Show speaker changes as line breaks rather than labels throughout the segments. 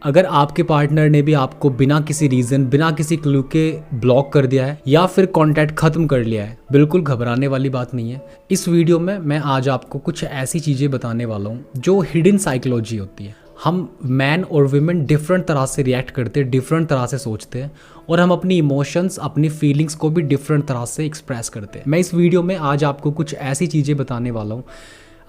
अगर आपके पार्टनर ने भी आपको बिना किसी रीज़न, बिना किसी क्लू के ब्लॉक कर दिया है या फिर कांटेक्ट ख़त्म कर लिया है, बिल्कुल घबराने वाली बात नहीं है। इस वीडियो में मैं आज आपको कुछ ऐसी चीज़ें बताने वाला हूँ जो हिडन साइकोलॉजी होती है। हम मैन और वुमेन डिफरेंट तरह से रिएक्ट करते हैं, डिफरेंट तरह से सोचते हैं और हम अपनी इमोशंस, अपनी फीलिंग्स को भी डिफरेंट तरह से एक्सप्रेस करते हैं। मैं इस वीडियो में आज आपको कुछ ऐसी चीज़ें बताने वाला हूँ।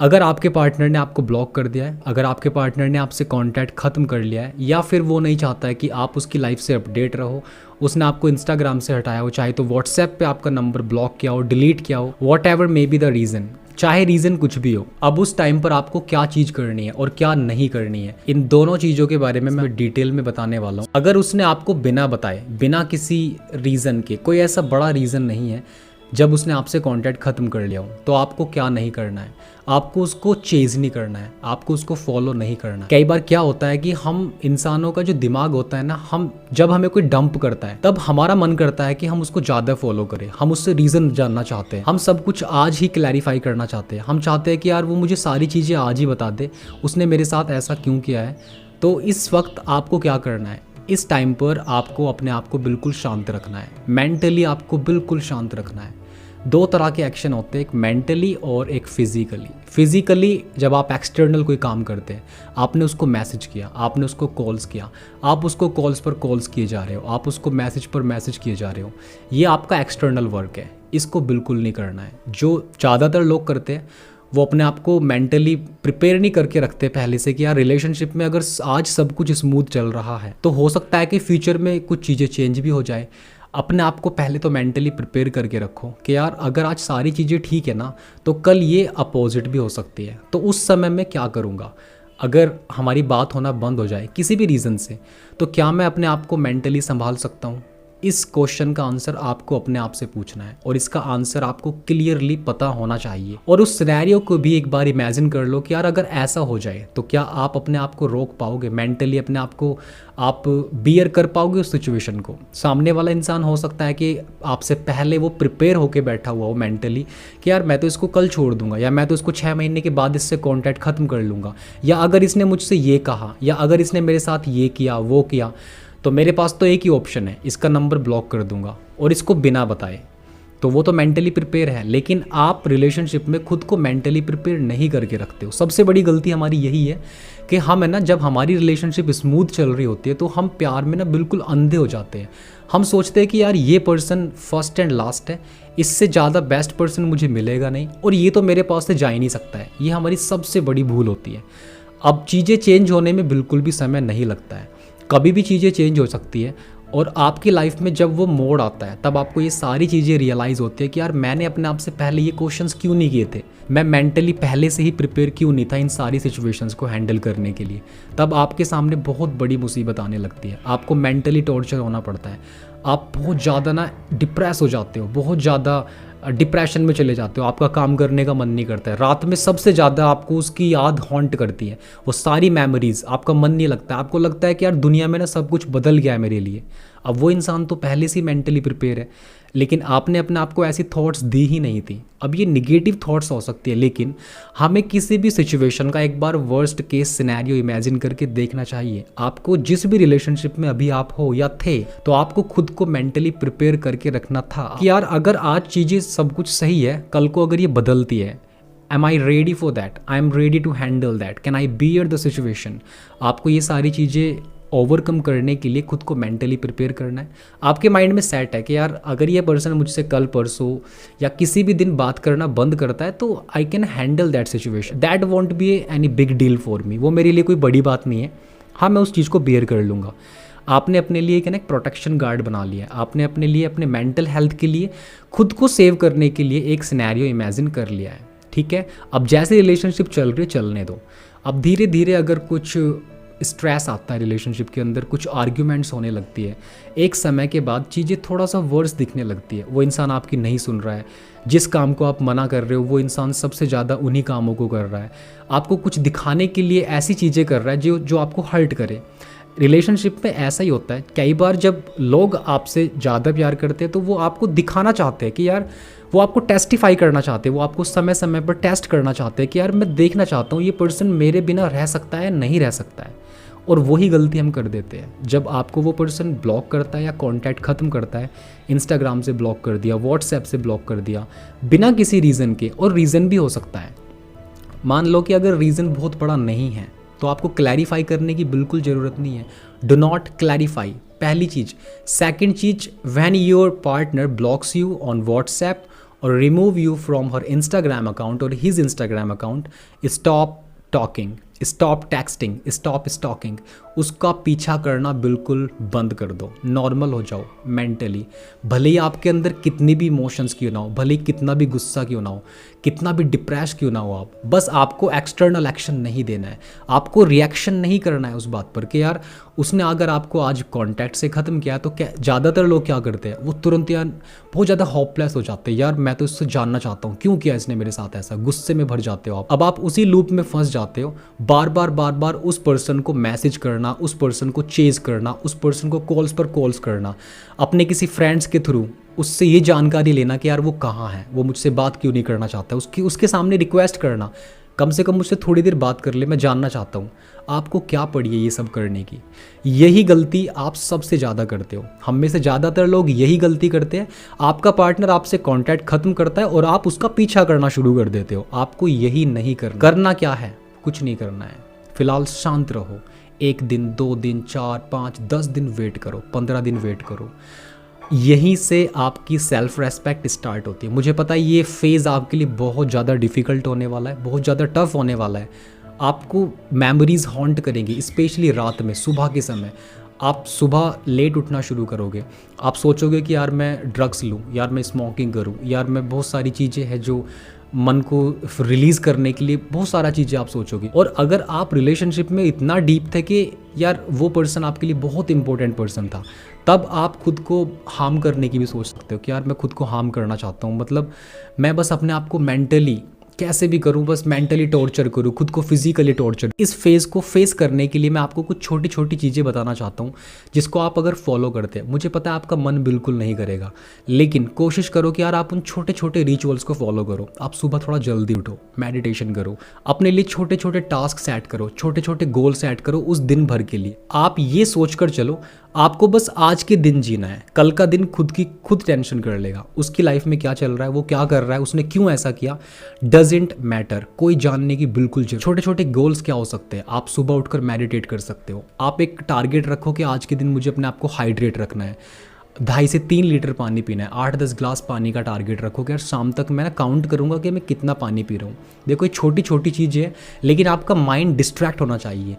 अगर आपके पार्टनर ने आपको ब्लॉक कर दिया है, अगर आपके पार्टनर ने आपसे कांटेक्ट ख़त्म कर लिया है या फिर वो नहीं चाहता है कि आप उसकी लाइफ से अपडेट रहो, उसने आपको इंस्टाग्राम से हटाया हो, चाहे तो व्हाट्सएप पे आपका नंबर ब्लॉक किया हो, डिलीट किया हो, what ever may be the reason, चाहे रीज़न कुछ भी हो, अब उस टाइम पर आपको क्या चीज़ करनी है और क्या नहीं करनी है, इन दोनों चीज़ों के बारे में मैं डिटेल में बताने वाला हूँ। अगर उसने आपको बिना बताए, बिना किसी रीज़न के, कोई ऐसा बड़ा रीज़न नहीं है, जब उसने आपसे कांटेक्ट ख़त्म कर लिया हो, तो आपको क्या नहीं करना है? आपको उसको चेज़ नहीं करना है, आपको उसको फॉलो नहीं करना। कई बार क्या होता है कि हम इंसानों का जो दिमाग होता है ना, हम जब हमें कोई डंप करता है तब हमारा मन करता है कि हम उसको ज़्यादा फॉलो करें, हम उससे रीज़न जानना चाहते हैं, हम सब कुछ आज ही क्लैरिफाई करना चाहते हैं, हम चाहते हैं कि यार वो मुझे सारी चीज़ें आज ही बता दे, उसने मेरे साथ ऐसा क्यों किया है। तो इस वक्त आपको क्या करना है? इस टाइम पर आपको अपने आप को बिल्कुल शांत रखना है, मेंटली आपको बिल्कुल शांत रखना है। दो तरह के एक्शन होते हैं, एक मेंटली और एक फिजिकली। फिजिकली जब आप एक्सटर्नल कोई काम करते हैं, आपने उसको मैसेज किया, आपने उसको कॉल्स किया, आप उसको कॉल्स पर कॉल्स किए जा रहे हो, आप उसको मैसेज पर मैसेज किए जा रहे हो, ये आपका एक्सटर्नल वर्क है, इसको बिल्कुल नहीं करना है। जो ज़्यादातर लोग करते हैं वो अपने आप को मेंटली प्रिपेयर नहीं करके रखते पहले से कि यार रिलेशनशिप में अगर आज सब कुछ स्मूथ चल रहा है तो हो सकता है कि फ्यूचर में कुछ चीज़ें चेंज भी हो जाए। अपने आप को पहले तो मेंटली प्रिपेयर करके रखो कि यार अगर आज सारी चीज़ें ठीक है ना, तो कल ये अपोजिट भी हो सकती है, तो उस समय मैं क्या करूँगा? अगर हमारी बात होना बंद हो जाए किसी भी रीज़न से, तो क्या मैं अपने आप को मेंटली संभाल सकता हूँ? इस क्वेश्चन का आंसर आपको अपने आप से पूछना है और इसका आंसर आपको क्लियरली पता होना चाहिए। और उस सिनेरियो को भी एक बार इमेजिन कर लो कि यार अगर ऐसा हो जाए तो क्या आप अपने आप को रोक पाओगे? मेंटली अपने आप को आप बियर कर पाओगे उस सिचुएशन को? सामने वाला इंसान हो सकता है कि आपसे पहले वो प्रिपेयर होके बैठा हुआ हो मेंटली कि यार मैं तो इसको कल छोड़ दूंगा, या मैं तो इसको 6 महीने के बाद इससे कॉन्टैक्ट ख़त्म कर लूँगा, या अगर इसने मुझसे ये कहा, या अगर इसने मेरे साथ ये किया वो किया, तो मेरे पास तो एक ही ऑप्शन है, इसका नंबर ब्लॉक कर दूंगा और इसको बिना बताए। तो वो तो मेंटली प्रिपेयर है, लेकिन आप रिलेशनशिप में खुद को मेंटली प्रिपेयर नहीं करके रखते हो। सबसे बड़ी गलती हमारी यही है कि हम है ना, जब हमारी रिलेशनशिप स्मूथ चल रही होती है तो हम प्यार में ना बिल्कुल अंधे हो जाते हैं। हम सोचते हैं कि यार ये पर्सन फर्स्ट एंड लास्ट है, इससे ज़्यादा बेस्ट पर्सन मुझे मिलेगा नहीं और ये तो मेरे पास से जा ही नहीं सकता है। ये हमारी सबसे बड़ी भूल होती है। अब चीज़ें चेंज होने में बिल्कुल भी समय नहीं लगता है, कभी भी चीज़ें चेंज हो सकती है। और आपकी लाइफ में जब वो मोड़ आता है तब आपको ये सारी चीज़ें रियलाइज़ होती है कि यार मैंने अपने आप से पहले ये क्वेश्चंस क्यों नहीं किए थे, मैं मेंटली पहले से ही प्रिपेयर क्यों नहीं था इन सारी सिचुएशंस को हैंडल करने के लिए। तब आपके सामने बहुत बड़ी मुसीबत आने लगती है, आपको मेंटली टॉर्चर होना पड़ता है, आप बहुत ज़्यादा ना डिप्रेस हो जाते हो, बहुत ज़्यादा डिप्रेशन में चले जाते हो, आपका काम करने का मन नहीं करता है, रात में सबसे ज़्यादा आपको उसकी याद हॉन्ट करती है, वो सारी मेमोरीज़, आपका मन नहीं लगता, आपको लगता है कि यार दुनिया में ना सब कुछ बदल गया है मेरे लिए। अब वो इंसान तो पहले से ही मेंटली प्रिपेयर है, लेकिन आपने अपने आप को ऐसी थॉट्स दी ही नहीं थी। अब ये निगेटिव थॉट्स हो सकती है, लेकिन हमें किसी भी सिचुएशन का एक बार वर्स्ट केस सिनेरियो इमेजिन करके देखना चाहिए। आपको जिस भी रिलेशनशिप में अभी आप हो या थे, तो आपको खुद को मेंटली प्रिपेयर करके रखना था कि यार अगर आज चीज़ें सब कुछ सही है, कल को अगर ये बदलती है, am I ready for that, I am ready to handle that, can I bear the situation. आपको ये सारी चीज़ें ओवरकम करने के लिए खुद को मेंटली प्रिपेयर करना है। आपके माइंड में सेट है कि यार अगर ये पर्सन मुझसे कल परसों या किसी भी दिन बात करना बंद करता है तो I can handle that situation, that want be any big deal for me, वो मेरे लिए कोई बड़ी बात नहीं है, हाँ मैं उस चीज़ को बेयर कर लूँगा। आपने अपने लिए एक प्रोटेक्शन गार्ड बना लिया, आपने अपने लिए अपने मेंटल हेल्थ के लिए, खुद को सेव करने के लिए एक सिनेरियो इमेजिन कर लिया है, ठीक है। अब जैसे रिलेशनशिप चल रही है चलने दो। अब धीरे धीरे अगर कुछ स्ट्रेस आता है रिलेशनशिप के अंदर, कुछ आर्ग्यूमेंट्स होने लगती है, एक समय के बाद चीज़ें थोड़ा सा वर्स दिखने लगती है, वो इंसान आपकी नहीं सुन रहा है, जिस काम को आप मना कर रहे हो वो इंसान सबसे ज़्यादा उन्हीं कामों को कर रहा है, आपको कुछ दिखाने के लिए ऐसी चीज़ें कर रहा है जो आपको हर्ट करे। रिलेशनशिप में ऐसा ही होता है, कई बार जब लोग आपसे ज़्यादा प्यार करते हैं तो वो आपको दिखाना चाहते हैं कि यार, वो आपको टेस्टिफाई करना चाहते हैं, वो आपको समय समय पर टेस्ट करना चाहते हैं कि यार मैं देखना चाहता हूँ ये पर्सन मेरे बिना रह सकता है नहीं रह सकता है। और वही गलती हम कर देते हैं। जब आपको वो पर्सन ब्लॉक करता है या कांटेक्ट ख़त्म करता है, इंस्टाग्राम से ब्लॉक कर दिया, व्हाट्सएप से ब्लॉक कर दिया, बिना किसी रीज़न के, और रीज़न भी हो सकता है, मान लो कि अगर रीज़न बहुत बड़ा नहीं है तो आपको क्लैरिफाई करने की बिल्कुल ज़रूरत नहीं है। डो नॉट क्लैरिफाई, पहली चीज़। सेकंड चीज़, when your partner blocks you on WhatsApp और remove you from her Instagram account और his Instagram account, stop talking, stop texting, stop stalking. उसका पीछा करना बिल्कुल बंद कर दो, नॉर्मल हो जाओ मेंटली। भले ही आपके अंदर कितनी भी इमोशंस क्यों ना हो, भले ही कितना भी गुस्सा क्यों ना हो, कितना भी डिप्रेस क्यों ना हो आप, बस आपको एक्सटर्नल एक्शन नहीं देना है, आपको रिएक्शन नहीं करना है उस बात पर कि यार उसने अगर आपको आज कांटेक्ट से ख़त्म किया तो क्या। ज़्यादातर लोग क्या करते हैं, वो तुरंत यार बहुत ज़्यादा होपलेस हो जाते हैं, यार मैं तो इससे जानना चाहता हूँ क्यों किया इसने मेरे साथ ऐसा, गुस्से में भर जाते हो आप। अब आप उसी लूप में फंस जाते हो, बार बार उस पर्सन को मैसेज करना, उस पर्सन को चेज करना, उस पर्सन को कॉल्स पर कॉल्स करना, अपने किसी फ्रेंड्स के थ्रू उससे ये जानकारी लेना कि यार वो कहाँ है, वो मुझसे बात क्यों नहीं करना चाहता, उसके सामने रिक्वेस्ट करना, कम से कम मुझसे थोड़ी देर बात कर ले, मैं जानना चाहता हूँ। आपको क्या पड़ी है ये सब करने की? यही गलती आप सबसे ज़्यादा करते हो। हम में से ज़्यादातर लोग यही गलती करते हैं। आपका पार्टनर आपसे कांटेक्ट ख़त्म करता है और आप उसका पीछा करना शुरू कर देते हो। आपको यही नहीं करना क्या है, कुछ नहीं करना है। फिलहाल शांत रहो, 1 दिन 2 दिन 4 5 10 दिन वेट करो, 15 दिन वेट करो। यहीं से आपकी सेल्फ रेस्पेक्ट स्टार्ट होती है। मुझे पता है ये फेज़ आपके लिए बहुत ज़्यादा डिफ़िकल्ट होने वाला है, बहुत ज़्यादा टफ होने वाला है। आपको मेमोरीज़ हॉन्ट करेंगी, स्पेशली रात में, सुबह के समय। आप सुबह लेट उठना शुरू करोगे, आप सोचोगे कि यार मैं ड्रग्स लूँ, यार मैं स्मोकिंग करूँ, यार मैं बहुत सारी चीज़ें हैं जो मन को रिलीज़ करने के लिए, बहुत सारा चीज़ें आप सोचोगे। और अगर आप रिलेशनशिप में इतना डीप थे कि यार वो पर्सन आपके लिए बहुत इंपॉर्टेंट पर्सन था, तब आप खुद को हार्म करने की भी सोच सकते हो कि यार मैं खुद को हार्म करना चाहता हूँ, मतलब मैं बस अपने आप को मेंटली कैसे भी करूँ, बस मेंटली टॉर्चर करूँ, खुद को फिजिकली टॉर्चर। इस फेज़ को फेस करने के लिए मैं आपको कुछ छोटी छोटी चीज़ें बताना चाहता हूँ, जिसको आप अगर फॉलो करते हैं, मुझे पता है आपका मन बिल्कुल नहीं करेगा, लेकिन कोशिश करो कि यार आप उन छोटे छोटे रिचुअल्स को फॉलो करो। आप सुबह थोड़ा जल्दी उठो, मेडिटेशन करो, अपने लिए छोटे छोटे टास्क सेट करो, छोटे छोटे गोल सेट करो उस दिन भर के लिए। आप ये सोच कर चलो आपको बस आज के दिन जीना है, कल का दिन खुद टेंशन कर लेगा। उसकी लाइफ में क्या चल रहा है, वो क्या कर रहा है, उसने क्यों ऐसा किया, डजेंट मैटर, कोई जानने की बिल्कुल जरूरत। छोटे छोटे गोल्स क्या हो सकते हैं, आप सुबह उठकर मेडिटेट कर सकते हो। आप एक टारगेट रखो कि आज के दिन मुझे अपने आप को हाइड्रेट रखना है, 2.5 से 3 लीटर पानी पीना है, 8-10 ग्लास पानी का टारगेट रखो कि यार शाम तक मैं काउंट करूंगा कि मैं कितना पानी पी रहा हूँ। देखो ये छोटी छोटी चीज़ें हैं, लेकिन आपका माइंड डिस्ट्रैक्ट होना चाहिए।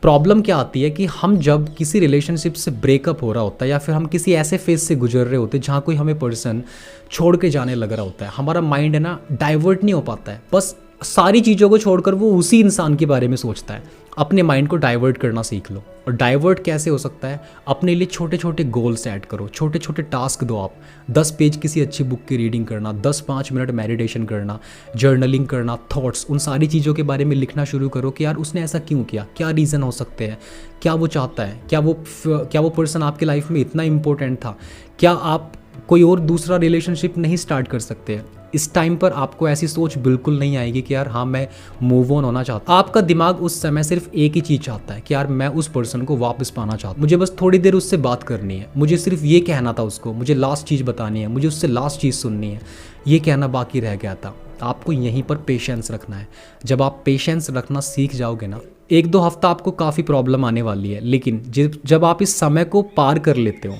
प्रॉब्लम क्या आती है कि हम जब किसी रिलेशनशिप से ब्रेकअप हो रहा होता है या फिर हम किसी ऐसे फेज से गुजर रहे होते हैं जहाँ कोई हमें पर्सन छोड़ के जाने लग रहा होता है, हमारा माइंड है ना डाइवर्ट नहीं हो पाता है, बस सारी चीज़ों को छोड़कर वो उसी इंसान के बारे में सोचता है। अपने माइंड को डाइवर्ट करना सीख लो। और डाइवर्ट कैसे हो सकता है, अपने लिए छोटे छोटे गोल सेट करो, छोटे छोटे टास्क दो। आप 10 पेज किसी अच्छी बुक की रीडिंग करना, 10-5 मिनट मेडिटेशन करना, जर्नलिंग करना, थॉट्स, उन सारी चीज़ों के बारे में लिखना शुरू करो कि यार उसने ऐसा क्यों किया, क्या रीज़न हो सकते हैं, क्या वो चाहता है, क्या वो पर्सन आपकी लाइफ में इतना इंपॉर्टेंट था, क्या आप कोई और दूसरा रिलेशनशिप नहीं स्टार्ट कर सकते। इस टाइम पर आपको ऐसी सोच बिल्कुल नहीं आएगी कि यार हाँ मैं मूव ऑन होना चाहता हूँ। आपका दिमाग उस समय सिर्फ एक ही चीज़ चाहता है कि यार मैं उस पर्सन को वापस पाना चाहता हूँ, मुझे बस थोड़ी देर उससे बात करनी है, मुझे सिर्फ ये कहना था उसको, मुझे लास्ट चीज़ बतानी है, मुझे उससे लास्ट चीज़ सुननी है, ये कहना बाकी रह गया था। आपको यहीं पर पेशेंस रखना है। जब आप पेशेंस रखना सीख जाओगे ना, 1-2 हफ्ता आपको काफ़ी प्रॉब्लम आने वाली है, लेकिन जब आप इस समय को पार कर लेते हो,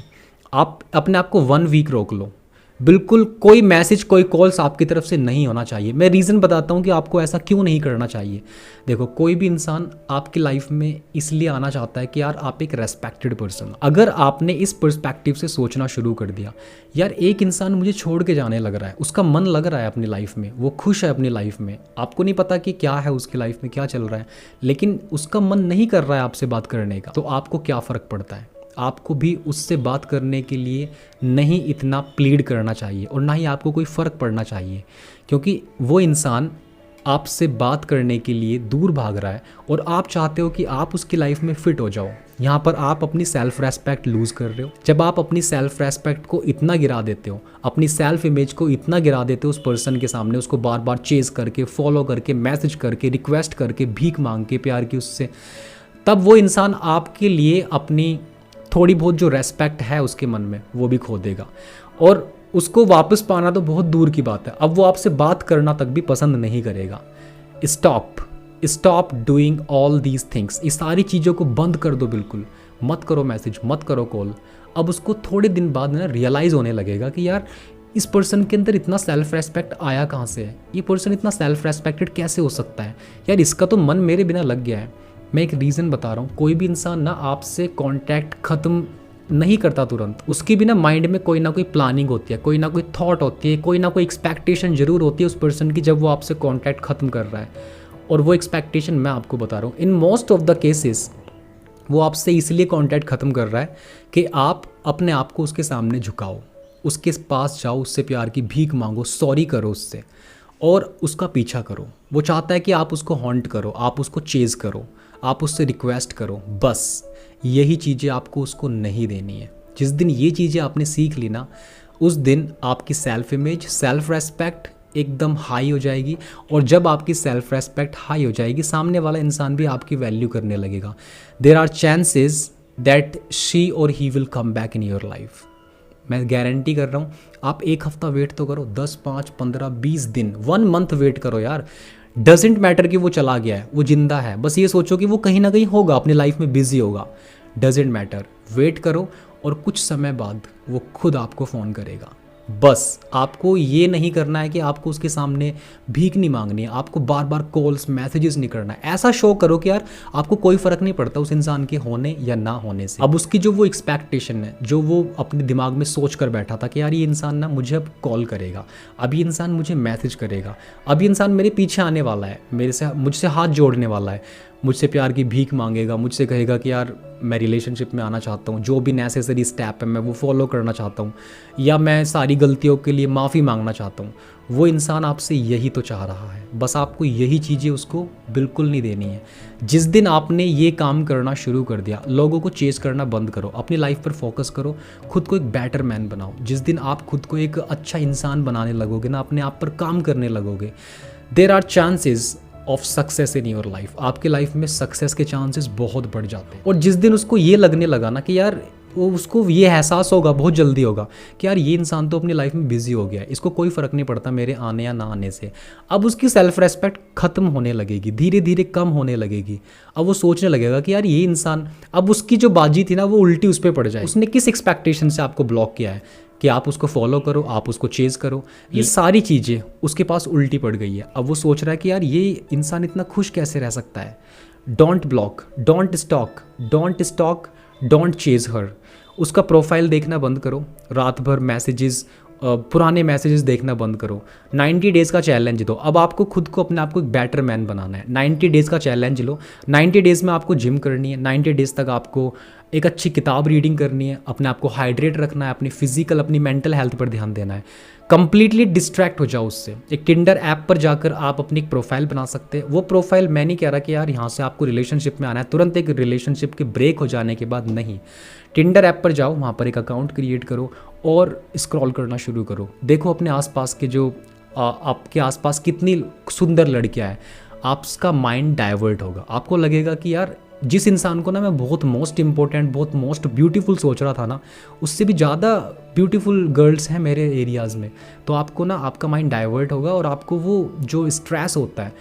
आप अपने आप को 1 वीक रोक लो। बिल्कुल कोई मैसेज, कोई कॉल्स आपकी तरफ से नहीं होना चाहिए। मैं रीज़न बताता हूँ कि आपको ऐसा क्यों नहीं करना चाहिए। देखो कोई भी इंसान आपकी लाइफ में इसलिए आना चाहता है कि यार आप एक रेस्पेक्टेड पर्सन। अगर आपने इस पर्सपेक्टिव से सोचना शुरू कर दिया, यार एक इंसान मुझे छोड़ के जाने लग रहा है, उसका मन लग रहा है अपनी लाइफ में, वो खुश है अपनी लाइफ में, आपको नहीं पता कि क्या है उसकी लाइफ में, क्या चल रहा है, लेकिन उसका मन नहीं कर रहा है आपसे बात करने का, तो आपको क्या फ़र्क पड़ता है। आपको भी उससे बात करने के लिए नहीं इतना प्लीड करना चाहिए और ना ही आपको कोई फ़र्क पड़ना चाहिए, क्योंकि वो इंसान आपसे बात करने के लिए दूर भाग रहा है और आप चाहते हो कि आप उसकी लाइफ में फ़िट हो जाओ। यहाँ पर आप अपनी सेल्फ रेस्पेक्ट लूज़ कर रहे हो। जब आप अपनी सेल्फ रेस्पेक्ट को इतना गिरा देते हो, अपनी सेल्फ इमेज को इतना गिरा देते हो उस पर्सन के सामने, उसको बार बार चेज़ करके, फॉलो करके, मैसेज करके, रिक्वेस्ट करके, भीख मांग के, प्यार की उससे, तब वो इंसान आपके लिए अपनी थोड़ी बहुत जो रेस्पेक्ट है उसके मन में वो भी खो देगा, और उसको वापस पाना तो बहुत दूर की बात है, अब वो आपसे बात करना तक भी पसंद नहीं करेगा। Stop doing all these things. इस सारी चीज़ों को बंद कर दो, बिल्कुल मत करो मैसेज, मत करो कॉल। अब उसको थोड़े दिन बाद ना रियलाइज़ होने लगेगा कि यार इस पर्सन के अंदर इतना सेल्फ रेस्पेक्ट आया कहाँ से है, ये पर्सन इतना सेल्फ रेस्पेक्टेड कैसे हो सकता है, यार इसका तो मन मेरे बिना लग गया है। मैं एक रीज़न बता रहा हूँ, कोई भी इंसान ना आपसे कांटेक्ट ख़त्म नहीं करता तुरंत, उसकी भी ना माइंड में कोई ना कोई प्लानिंग होती है, कोई ना कोई थॉट होती है, कोई ना कोई एक्सपेक्टेशन ज़रूर होती है उस पर्सन की जब वो आपसे कांटेक्ट ख़त्म कर रहा है। और वो एक्सपेक्टेशन मैं आपको बता रहा हूँ, in most of the cases वो आपसे इसलिए कांटेक्ट ख़त्म कर रहा है कि आप अपने आप को उसके सामने झुकाओ, उसके पास जाओ, उससे प्यार की भीख मांगो, सॉरी करो उससे और उसका पीछा करो। वो चाहता है कि आप उसको हॉन्ट करो, आप उसको चेज़ करो, आप उससे रिक्वेस्ट करो, बस यही चीज़ें आपको उसको नहीं देनी है। जिस दिन ये चीज़ें आपने सीख ली ना, उस दिन आपकी सेल्फ इमेज, सेल्फ रेस्पेक्ट एकदम हाई हो जाएगी, और जब आपकी सेल्फ रेस्पेक्ट हाई हो जाएगी, सामने वाला इंसान भी आपकी वैल्यू करने लगेगा। There are chances that she और he will come back in your life. मैं गारंटी कर रहा हूँ, आप एक हफ्ता वेट तो करो, 10, 5, 15, 20 दिन, 1 मंथ वेट करो यार। डजेंट मैटर कि वो चला गया है, वो जिंदा है, बस ये सोचो कि वो कहीं ना कहीं होगा, अपनी लाइफ में बिजी होगा। डजेंट मैटर, वेट करो और कुछ समय बाद वो खुद आपको फ़ोन करेगा। बस आपको ये नहीं करना है कि आपको उसके सामने भीख नहीं मांगनी है, आपको बार बार कॉल्स मैसेजेस नहीं करना है। ऐसा शो करो कि यार आपको कोई फ़र्क नहीं पड़ता उस इंसान के होने या ना होने से। अब उसकी जो वो एक्सपेक्टेशन है, जो वो अपने दिमाग में सोच कर बैठा था कि यार ये इंसान ना मुझे अब कॉल करेगा, अब ये इंसान मुझे मैसेज करेगा, अब ये इंसान मेरे पीछे आने वाला है, मुझसे हाथ जोड़ने वाला है, मुझसे प्यार की भीख मांगेगा, मुझसे कहेगा कि यार मैं रिलेशनशिप में आना चाहता हूँ, जो भी नेसेसरी स्टेप है मैं वो फॉलो करना चाहता हूँ, या मैं सारी गलतियों के लिए माफ़ी मांगना चाहता हूँ। वो इंसान आपसे यही तो चाह रहा है, बस आपको यही चीज़ें उसको बिल्कुल नहीं देनी है। जिस दिन आपने ये काम करना शुरू कर दिया, लोगों को चेज़ करना बंद करो, अपनी लाइफ पर फोकस करो, खुद को एक बेटर मैन बनाओ। जिस दिन आप खुद को एक अच्छा इंसान बनाने लगोगे ना, अपने आप पर काम करने लगोगे, there are chances of success in your life. आपके लाइफ में सक्सेस के चांसेस बहुत बढ़ जाते हैं। और जिस दिन उसको ये लगने लगा ना कि यार वो, उसको ये एहसास होगा, बहुत जल्दी होगा कि यार ये इंसान तो अपनी लाइफ में बिजी हो गया है, इसको कोई फ़र्क नहीं पड़ता मेरे आने या ना आने से, अब उसकी सेल्फ रेस्पेक्ट ख़त्म होने लगेगी, धीरे धीरे कम होने लगेगी। अब वो सोचने लगेगा कि यार ये इंसान, अब उसकी जो बाजी थी ना वो उल्टी उस पर पड़ जाए। उसने किस एक्सपेक्टेशन से आपको ब्लॉक किया है कि आप उसको फॉलो करो, आप उसको चेज़ करो, ये सारी चीज़ें उसके पास उल्टी पड़ गई है। अब वो सोच रहा है कि यार ये इंसान इतना खुश कैसे रह सकता है। Don't block, don't stalk, don't chase her. उसका प्रोफाइल देखना बंद करो, रात भर मैसेजेस, पुराने मैसेजेस देखना बंद करो। 90 डेज़ का चैलेंज दो। अब आपको खुद को, अपने आप को एक बेटर मैन बनाना है। 90 डेज़ का चैलेंज लो। 90 डेज़ में आपको जिम करनी है, 90 डेज़ तक आपको एक अच्छी किताब रीडिंग करनी है, अपने आप को हाइड्रेट रखना है, अपनी फिजिकल, अपनी मेंटल हेल्थ पर ध्यान देना है। कंप्लीटली डिस्ट्रैक्ट हो जाओ उससे। एक टिंडर ऐप पर जाकर आप अपनी एक प्रोफाइल बना सकते हैं। वो प्रोफाइल, मैं नहीं कह रहा कि यार यहाँ से आपको रिलेशनशिप में आना है, तुरंत एक रिलेशनशिप के ब्रेक हो जाने के बाद नहीं। टिंडर ऐप पर जाओ, वहाँ पर एक अकाउंट क्रिएट करो और स्क्रॉल करना शुरू करो। देखो अपने आसपास के जो आपके आसपास कितनी सुंदर लड़कियाँ हैं, आपका माइंड डाइवर्ट होगा। आपको लगेगा कि यार जिस इंसान को ना मैं बहुत मोस्ट इंपॉर्टेंट, बहुत मोस्ट ब्यूटीफुल सोच रहा था ना, उससे भी ज़्यादा ब्यूटीफुल गर्ल्स हैं मेरे एरियाज़ में। तो आपको ना, आपका माइंड डाइवर्ट होगा और आपको वो जो स्ट्रेस होता है,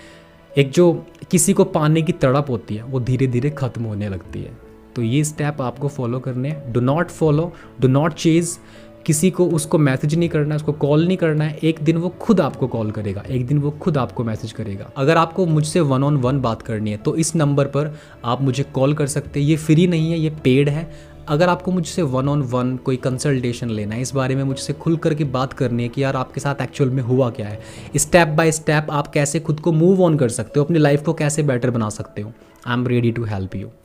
एक जो किसी को पाने की तड़प होती है, वो धीरे धीरे ख़त्म होने लगती है। तो ये स्टेप आपको फॉलो करने हैं। Do not follow, do not Chase किसी को, उसको मैसेज नहीं करना है, उसको कॉल नहीं करना है। एक दिन वो खुद आपको कॉल करेगा, एक दिन वो खुद आपको मैसेज करेगा। अगर आपको मुझसे 1-on-1 बात करनी है तो इस नंबर पर आप मुझे कॉल कर सकते हैं। ये फ्री नहीं है, ये पेड है। अगर आपको मुझसे 1-on-1 कोई कंसल्टेशन लेना है, इस बारे में मुझसे खुल करके बात करनी है कि यार आपके साथ एक्चुअल में हुआ क्या है, स्टेप बाय स्टेप आप कैसे खुद को मूव ऑन कर सकते हो, अपनी लाइफ को कैसे बेटर बना सकते हो, I am ready to help you.